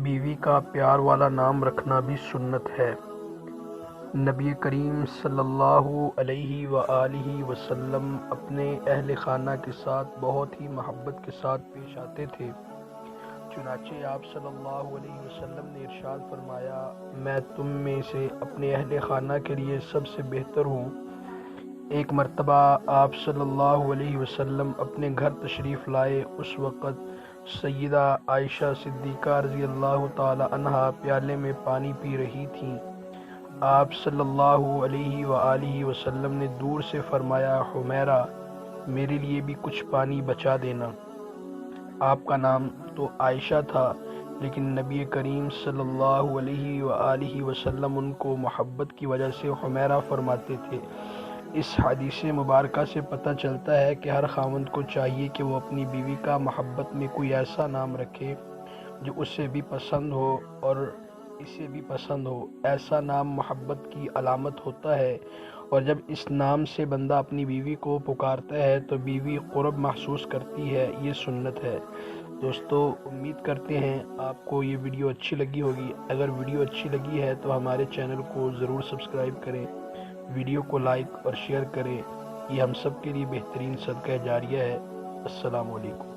بیوی کا پیار والا نام رکھنا بھی سنت ہے۔ نبی کریم صلی اللہ علیہ وآلہ وسلم اپنے اہل خانہ کے ساتھ بہت ہی محبت کے ساتھ پیش آتے تھے۔ چنانچہ آپ صلی اللہ علیہ وسلم نے ارشاد فرمایا، میں تم میں سے اپنے اہل خانہ کے لیے سب سے بہتر ہوں۔ ایک مرتبہ آپ صلی اللہ علیہ وسلم اپنے گھر تشریف لائے۔ اس وقت سیدہ عائشہ صدیقہ رضی اللہ تعالی عنہا پیالے میں پانی پی رہی تھیں۔ آپ صلی اللہ علیہ وآلہ وسلم نے دور سے فرمایا، حمیرہ، میرے لیے بھی کچھ پانی بچا دینا۔ آپ کا نام تو عائشہ تھا، لیکن نبی کریم صلی اللہ علیہ وآلہ وسلم ان کو محبت کی وجہ سے حمیرہ فرماتے تھے۔ اس حدیث مبارکہ سے پتہ چلتا ہے کہ ہر خاوند کو چاہیے کہ وہ اپنی بیوی کا محبت میں کوئی ایسا نام رکھے جو اسے بھی پسند ہو اور اسے بھی پسند ہو۔ ایسا نام محبت کی علامت ہوتا ہے، اور جب اس نام سے بندہ اپنی بیوی کو پکارتا ہے تو بیوی قرب محسوس کرتی ہے۔ یہ سنت ہے۔ دوستو، امید کرتے ہیں آپ کو یہ ویڈیو اچھی لگی ہوگی۔ اگر ویڈیو اچھی لگی ہے تو ہمارے چینل کو ضرور سبسکرائب کریں، ویڈیو کو لائک اور شیئر کریں۔ یہ ہم سب کے لیے بہترین صدقہ جاریہ ہے۔ السلام علیکم۔